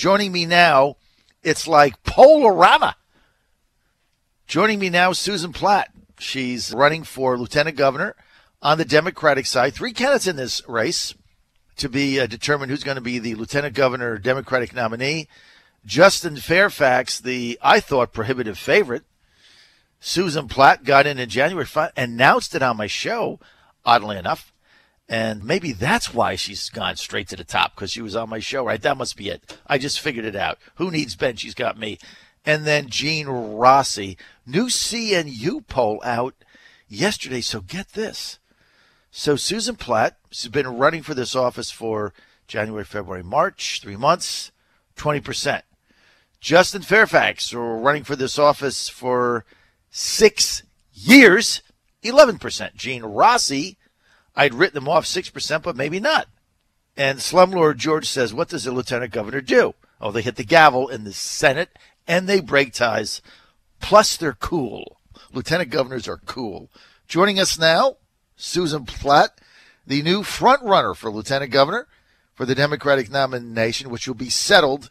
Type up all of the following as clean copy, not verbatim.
Joining me now, it's like Polorama. Joining me now, Susan Platt. She's running for lieutenant governor on the Democratic side. 3 candidates in this race to be determined who's going to be the lieutenant governor Democratic nominee. Justin Fairfax, the, I thought, prohibitive favorite. Susan Platt got in January, announced it on my show, oddly enough. And maybe that's why she's gone straight to the top, because she was on my show, right? That must be it. I just figured it out. Who needs Ben? She's got me. And then Gene Rossi. New CNU poll out yesterday, so get this. So Susan Platt has been running for this office for January, February, March, 3 months, 20%. Justin Fairfax, running for this office for 6 years, 11%. Gene Rossi, I'd written them off 6%, but maybe not. And Slumlord George says, what does a lieutenant governor do? Oh, they hit the gavel in the Senate, and they break ties. Plus, they're cool. Lieutenant governors are cool. Joining us now, Susan Platt, the new front runner for lieutenant governor for the Democratic nomination, which will be settled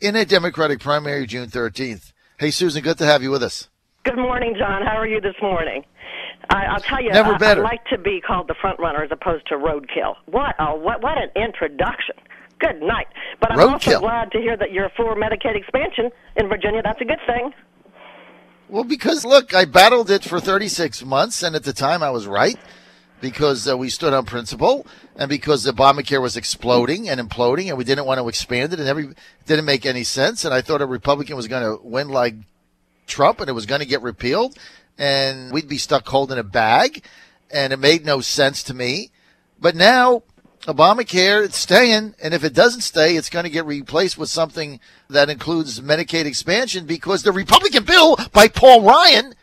in a Democratic primary June 13th. Hey, Susan, good to have you with us. Good morning, John. How are you this morning? I'll tell you, Never better. I like to be called the front runner as opposed to roadkill. What an introduction. Good night. But I'm also glad to hear that you're for Medicaid expansion in Virginia. That's a good thing. Well, because, look, I battled it for 36 months, and at the time I was right because we stood on principle and because Obamacare was exploding and imploding and we didn't want to expand it and it didn't make any sense. And I thought a Republican was going to win like Trump and it was going to get repealed and we'd be stuck holding a bag, and it made no sense to me. But now Obamacare, it's staying, and if it doesn't stay, it's going to get replaced with something that includes Medicaid expansion because the Republican bill by Paul Ryan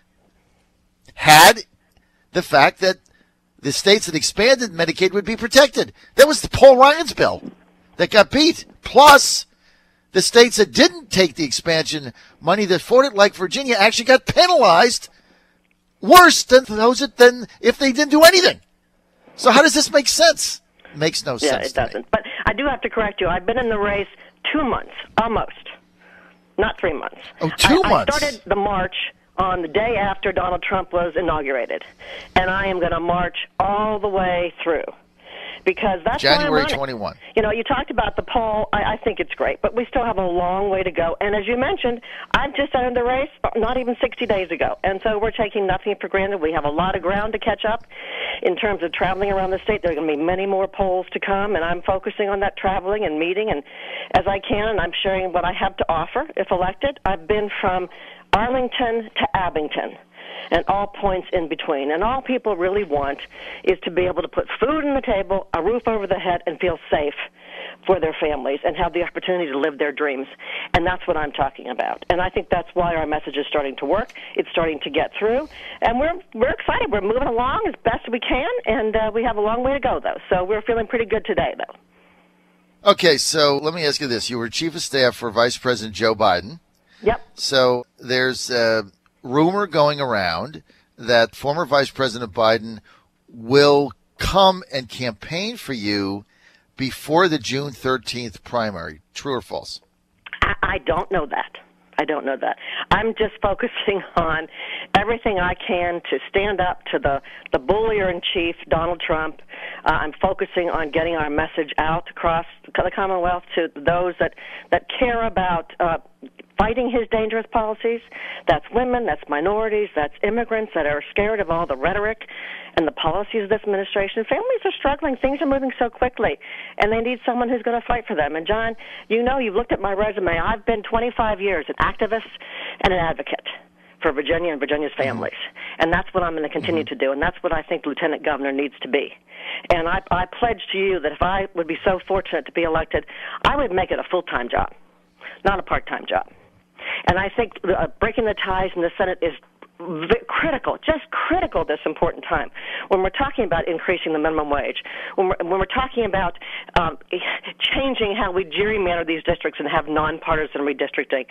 had the fact that the states that expanded Medicaid would be protected. That was the Paul Ryan's bill that got beat. Plus, the states that didn't take the expansion money that fought it, like Virginia, actually got penalized worse than those than if they didn't do anything. So how does this make sense? It makes no sense. Yeah, it doesn't. But I do have to correct you. I've been in the race 2 months, almost. Not 3 months. Oh, 2 months. I started the march on the day after Donald Trump was inaugurated. And I am going to march all the way through. Because that's January 21. You know, you talked about the poll. I think it's great, but we still have a long way to go. And as you mentioned, I've just entered the race not even 60 days ago. And so we're taking nothing for granted. We have a lot of ground to catch up in terms of traveling around the state. There are going to be many more polls to come, and I'm focusing on that traveling and meeting and as I can, and I'm sharing what I have to offer if elected. I've been from Arlington to Abington and all points in between. And all people really want is to be able to put food on the table, a roof over the head, and feel safe for their families and have the opportunity to live their dreams. And that's what I'm talking about. And I think that's why our message is starting to work. It's starting to get through. And we're excited. We're moving along as best we can, and we have a long way to go, though. So we're feeling pretty good today, though. Okay, so let me ask you this. You were chief of staff for Vice President Joe Biden. Yep. So there's rumor going around that former Vice President Biden will come and campaign for you before the June 13th primary. True or false? I don't know that. I don't know that. I'm just focusing on everything I can to stand up to the bullier-in-chief, Donald Trump. I'm focusing on getting our message out across the Commonwealth to those that care about fighting his dangerous policies. That's women, that's minorities, that's immigrants that are scared of all the rhetoric and the policies of this administration. Families are struggling. Things are moving so quickly, and they need someone who's going to fight for them. And, John, you know, you've looked at my resume. I've been 25 years an activist and an advocate for Virginia and Virginia's families. And that's what I'm going to continue to do, and that's what I think Lieutenant Governor needs to be. And I pledge to you that if I would be so fortunate to be elected, I would make it a full-time job, not a part-time job. And I think breaking the ties in the Senate is critical, just critical this important time. When we're talking about increasing the minimum wage, when we're talking about changing how we gerrymander these districts and have nonpartisan redistricting,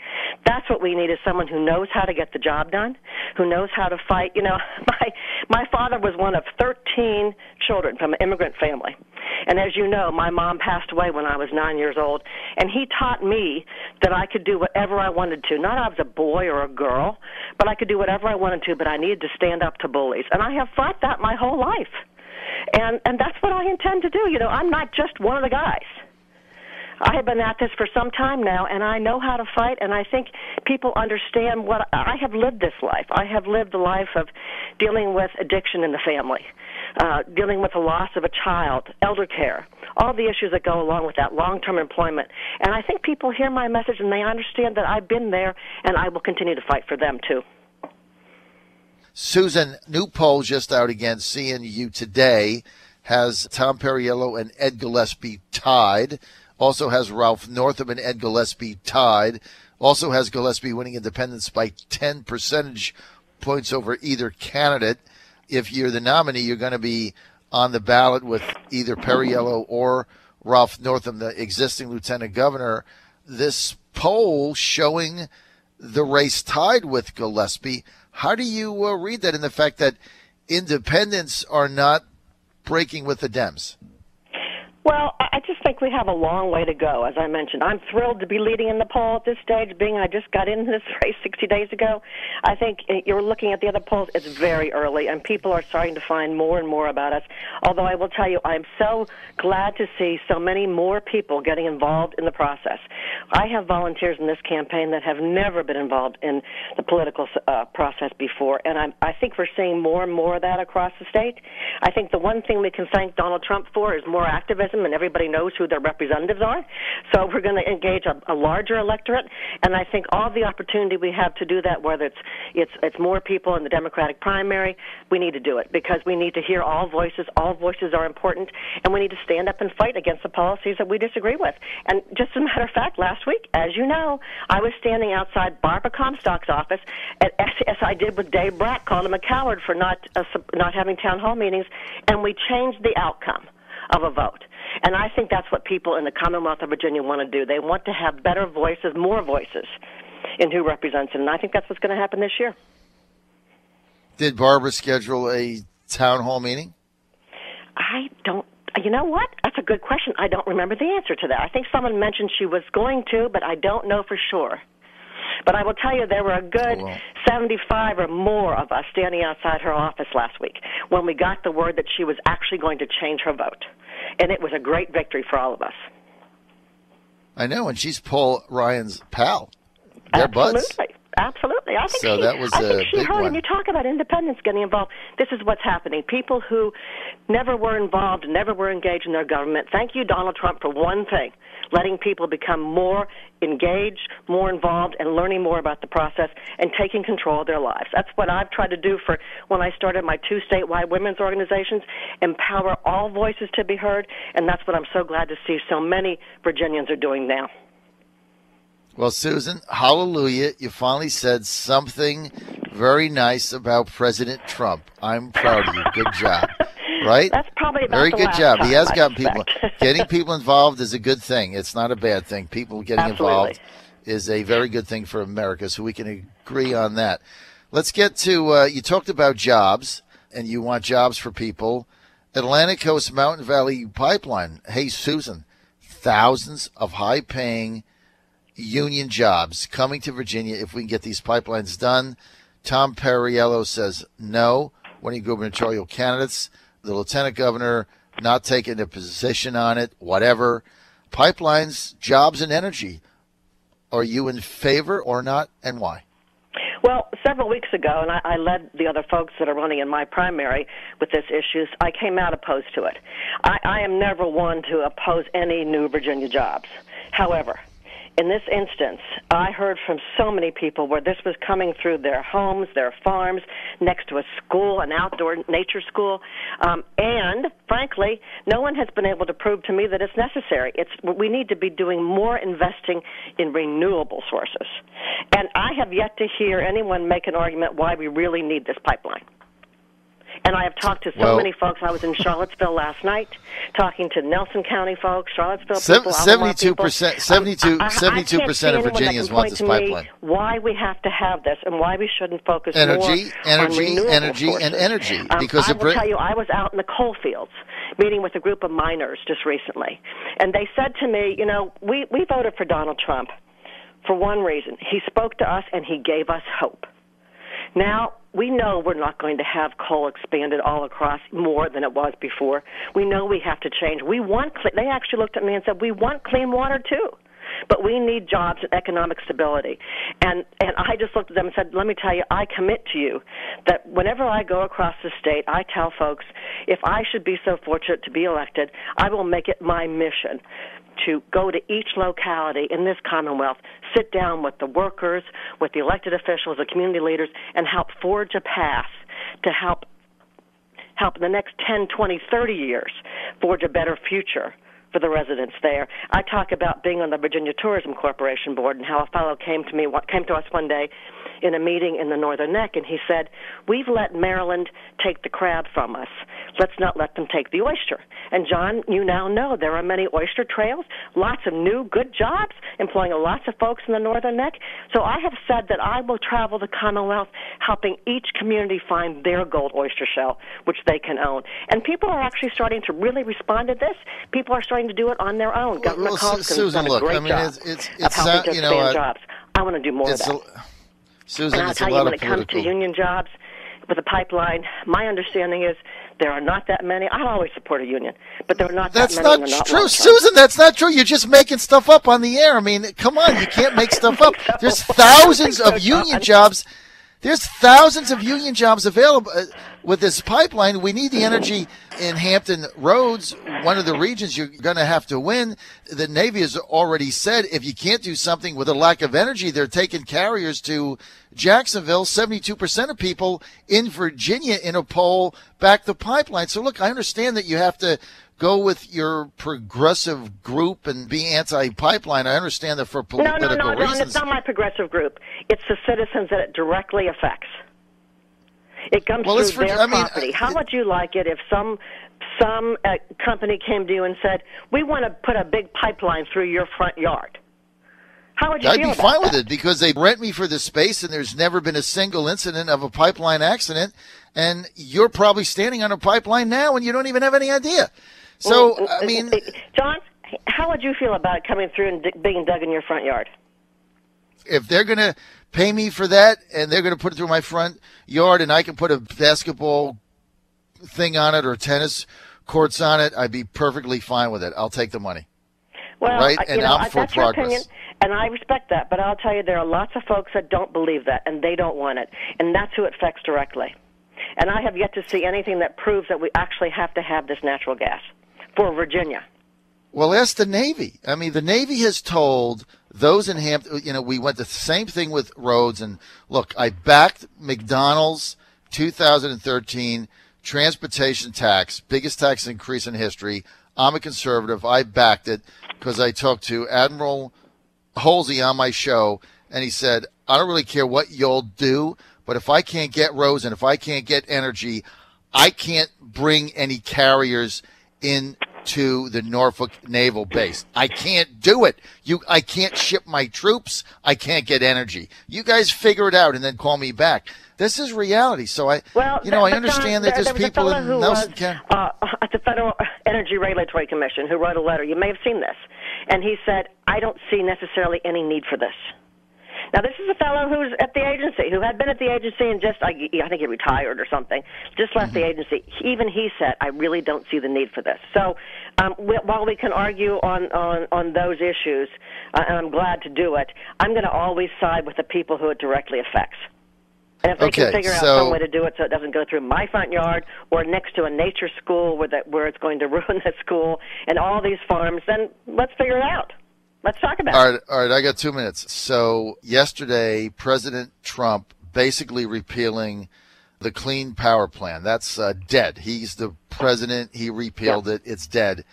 that's what we need is someone who knows how to get the job done, who knows how to fight. You know, my father was one of 13 children from an immigrant family. And as you know, my mom passed away when I was 9 years old, and he taught me that I could do whatever I wanted to. Not I was a boy or a girl, but I could do whatever I wanted to, but I needed to stand up to bullies. And I have fought that my whole life. And that's what I intend to do. You know, I'm not just one of the guys. I have been at this for some time now, and I know how to fight, and I think people understand what I have lived this life. I have lived the life of dealing with addiction in the family, dealing with the loss of a child, elder care, all the issues that go along with that, long-term employment. And I think people hear my message, and they understand that I've been there, and I will continue to fight for them, too. Susan, new poll just out against CNU today has Tom Perriello and Ed Gillespie tied. Also has Ralph Northam and Ed Gillespie tied. Also has Gillespie winning independents by 10 percentage points over either candidate. If you're the nominee, you're going to be on the ballot with either Perriello or Ralph Northam, the existing lieutenant governor. This poll showing the race tied with Gillespie. How do you read that in the fact that independents are not breaking with the Dems? Well, I just think we have a long way to go, as I mentioned. I'm thrilled to be leading in the poll at this stage, being I just got in this race 60 days ago. I think you're looking at the other polls, it's very early, and people are starting to find more and more about us. Although I will tell you, I'm so glad to see so many more people getting involved in the process. I have volunteers in this campaign that have never been involved in the political process before, and I think we're seeing more and more of that across the state. I think the one thing we can thank Donald Trump for is more activism, and everybody knows who their representatives are. So we're going to engage a larger electorate, and I think all the opportunity we have to do that, whether it's more people in the Democratic primary, we need to do it because we need to hear all voices. All voices are important, and we need to stand up and fight against the policies that we disagree with. And just as a matter of fact, last week, as you know, I was standing outside Barbara Comstock's office, as I did with Dave Brack, called him a coward for not having town hall meetings, and we changed the outcome of a vote. And I think that's what people in the Commonwealth of Virginia want to do. They want to have better voices, more voices in who represents them. And I think that's what's going to happen this year. Did Barbara schedule a town hall meeting? I don't. You know what? That's a good question. I don't remember the answer to that. I think someone mentioned she was going to, but I don't know for sure. But I will tell you there were a good 75 or more of us standing outside her office last week when we got the word that she was actually going to change her vote. And it was a great victory for all of us. I know, and she's Paul Ryan's pal. They're buds. Absolutely. I think so she, that was I think a she big heard, one. and you talk about independents getting involved. This is what's happening. People who never were involved, never were engaged in their government. Thank you, Donald Trump, for one thing, letting people become more engaged, more involved, and learning more about the process and taking control of their lives. That's what I've tried to do for when I started my 2 statewide women's organizations, empower all voices to be heard, and that's what I'm so glad to see so many Virginians are doing now. Well, Susan, hallelujah. You finally said something very nice about President Trump. I'm proud of you. Good job. Right? That's probably about very the good last job. time, He has I gotten suspect. people. Getting people involved is a good thing. It's not a bad thing. People getting involved is a very good thing for America, so we can agree on that. Let's get to, you talked about jobs, and you want jobs for people. Atlantic Coast Mountain Valley Pipeline. Hey, Susan, thousands of high-paying union jobs coming to Virginia if we can get these pipelines done. Tom Perriello says no. One of the gubernatorial candidates, the lieutenant governor, not taking a position on it, whatever. Pipelines, jobs, and energy. Are you in favor or not, and why? Well, several weeks ago, and I led the other folks that are running in my primary with this issue, I came out opposed to it. I am never one to oppose any new Virginia jobs. However, in this instance, I heard from so many people where this was coming through their homes, their farms, next to a school, an outdoor nature school, and, frankly, no one has been able to prove to me that it's necessary. We need to be doing more investing in renewable sources. And I have yet to hear anyone make an argument why we really need this pipeline. And I have talked to so many folks. I was in Charlottesville last night, talking to Nelson County folks, Charlottesville people, 72%, 72% of Virginians want this pipeline. Why we have to have this, and why we shouldn't focus more on energy, because I will tell you, I was out in the coal fields meeting with a group of miners just recently, and they said to me, you know, we voted for Donald Trump for one reason. He spoke to us, and he gave us hope. Now, we know we're not going to have coal expanded all across more than it was before. We know we have to change. They actually looked at me and said, we want clean water too, but we need jobs and economic stability. And I just looked at them and said, let me tell you, I commit to you that whenever I go across the state, I tell folks, if I should be so fortunate to be elected, I will make it my mission to go to each locality in this Commonwealth, sit down with the workers, with the elected officials, the community leaders, and help forge a path to help in the next 10, 20, 30 years forge a better future for the residents there. I talk about being on the Virginia Tourism Corporation board and how a fellow came to us one day in a meeting in the Northern Neck, and he said, we've let Maryland take the crab from us. Let's not let them take the oyster. And, John, you now know there are many oyster trails, lots of new good jobs, employing lots of folks in the Northern Neck. So I have said that I will travel the Commonwealth helping each community find their gold oyster shell, which they can own. And people are actually starting to really respond to this. People are starting to do it on their own. Government calls Susan, done a great job of helping to expand jobs. I want to do more of that. Susan, and I'll tell you, when it comes to union jobs with a pipeline, my understanding is there are not that many. I'll always support a union, but there are not that many. That's not true, Susan. That's not true. You're just making stuff up on the air. I mean, come on, you can't make stuff up. There's thousands of union jobs. There's thousands of union jobs available with this pipeline. We need the energy in Hampton Roads, one of the regions you're going to have to win. The Navy has already said if you can't do something with a lack of energy, they're taking carriers to Jacksonville. 72% of people in Virginia in a poll back the pipeline. So, look, I understand that you have to go with your progressive group and be anti-pipeline. I understand that for political reasons. It's not my progressive group. It's the citizens that it directly affects. It comes through their property. How would you like it if some company came to you and said, we want to put a big pipeline through your front yard? How would you feel about that? I'd be fine with it because they rent me for the space and there's never been a single incident of a pipeline accident. And you're probably standing on a pipeline now and you don't even have any idea. So, I mean... John, how would you feel about it coming through and being dug in your front yard? If they're going to pay me for that and they're going to put it through my front yard and I can put a basketball thing on it or tennis courts on it, I'd be perfectly fine with it. I'll take the money. Well, right? And I'm for that's your progress. Opinion, and I respect that, but I'll tell you there are lots of folks that don't believe that, and they don't want it, and that's who it affects directly. And I have yet to see anything that proves that we actually have to have this natural gas for Virginia. Well, ask the Navy. I mean, the Navy has told those in Hampton, we went the same thing with roads. And look, I backed McDonald's 2013 transportation tax, biggest tax increase in history. I'm a conservative. I backed it because I talked to Admiral Halsey on my show, and he said, I don't really care what you'll do, but if I can't get roads and if I can't get energy, I can't bring any carriers into the Norfolk Naval Base. I can't do it. I can't ship my troops. I can't get energy. You guys figure it out and then call me back. This is reality. So I understand that there's people in Nelson County. At the Federal Energy Regulatory Commission who wrote a letter. You may have seen this. And he said, I don't see necessarily any need for this. Now, this is a fellow who's at the agency, who had been at the agency and just, I think he retired or something, just left the agency. Even he said, I really don't see the need for this. So while we can argue on those issues, and I'm glad to do it, I'm going to always side with the people who it directly affects. And if they can figure out some way to do it so it doesn't go through my front yard or next to a nature school where it's going to ruin the school and all these farms, then let's figure it out. Let's talk about it. All right, I got 2 minutes. So yesterday, President Trump basically repealing the Clean Power Plan. That's dead. He's the president. He repealed it. It's dead.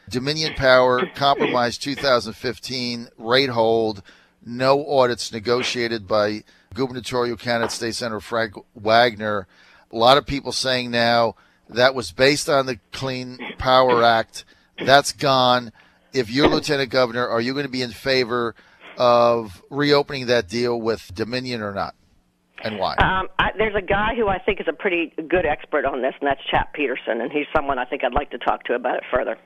Dominion Power, compromise 2015, rate hold, no audits negotiated by gubernatorial candidate State Senator Frank Wagner. A lot of people saying now that was based on the Clean Power Act. That's gone. If you're lieutenant governor, are you going to be in favor of reopening that deal with Dominion or not? And why? There's a guy who I think is a pretty good expert on this, and that's Chap Peterson, and he's someone I think I'd like to talk to about it further.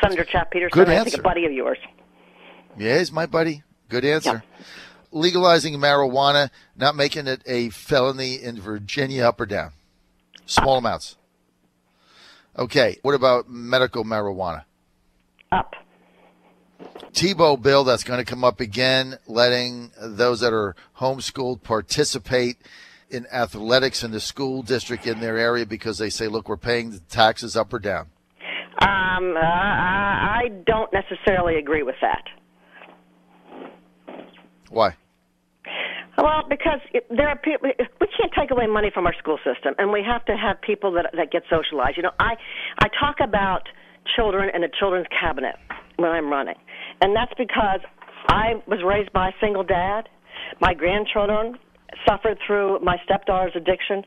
Senator Chap Peterson, good I answer. think a buddy of yours. Yeah, he's my buddy. Good answer. Yeah. Legalizing marijuana, not making it a felony in Virginia, up or down? Small amounts. Okay, what about medical marijuana? Up. Tebow bill that's going to come up again, letting those that are homeschooled participate in athletics in the school district in their area because they say, look, we're paying the taxes, up or down? I don't necessarily agree with that. Why? Well, because there are people, we can't take away money from our school system, and we have to have people that get socialized. You know, I talk about children and the children's cabinet when I'm running, and that's because I was raised by a single dad. My grandchildren suffered through my stepdaughter's addiction.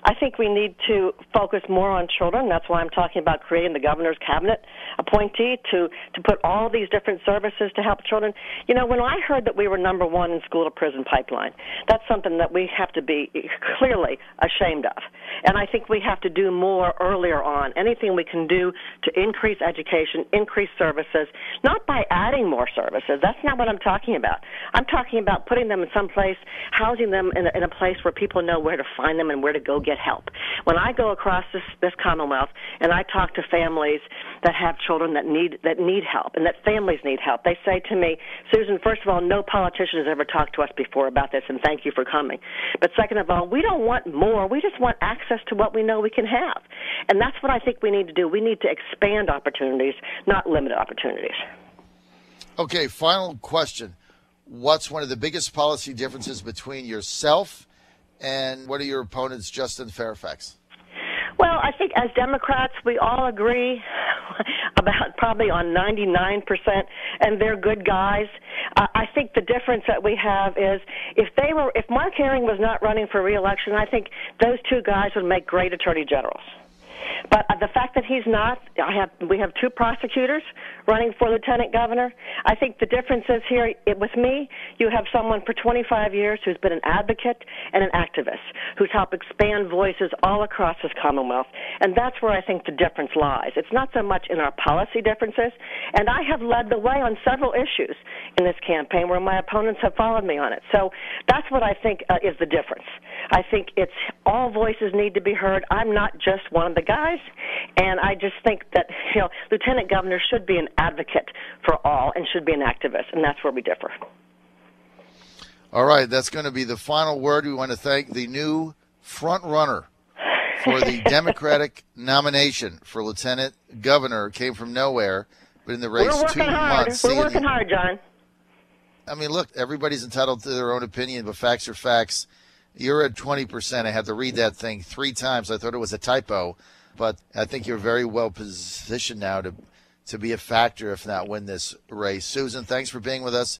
I think we need to focus more on children. That's why I'm talking about creating the governor's cabinet appointee to put all these different services to help children. You know, when I heard that we were number one in school-to-prison pipeline, that's something that we have to be clearly ashamed of. And I think we have to do more earlier on. Anything we can do to increase education, increase services, not by adding more services. That's not what I'm talking about. I'm talking about putting them in some place, housing them in a place where people know where to find them and where to go get help. When I go across this Commonwealth and I talk to families that have children that need help and that families need help, they say to me, Susan, first of all, no politician has ever talked to us before about this, and thank you for coming. But second of all, we don't want more. We just want access to what we know we can have. And that's what I think we need to do. We need to expand opportunities, not limit opportunities. Okay, final question. What's one of the biggest policy differences between yourself and what are your opponents, Justin Fairfax? Well, I think as Democrats, we all agree about probably on 99%, and they're good guys. I think the difference that we have is if Mark Herring was not running for re-election, I think those two guys would make great attorney generals. But the fact that he's not, we have two prosecutors running for lieutenant governor. I think the difference is here, with me, you have someone for 25 years who's been an advocate and an activist, who's helped expand voices all across this Commonwealth. And that's where I think the difference lies. It's not so much in our policy differences. And I have led the way on several issues in this campaign where my opponents have followed me on it. So that's what I think is the difference. I think it's all voices need to be heard. I'm not just one of the guys, and I just think that lieutenant governor should be an advocate for all and should be an activist, and that's where we differ. All right, that's going to be the final word. We want to thank the new front runner for the Democratic nomination for lieutenant governor. Came from nowhere, but in the race 2 months. We're working hard, John. I mean, look, everybody's entitled to their own opinion, but facts are facts. You're at 20%. I had to read that thing 3 times. I thought it was a typo, but I think you're very well positioned now to be a factor, if not win this race. Susan, thanks for being with us.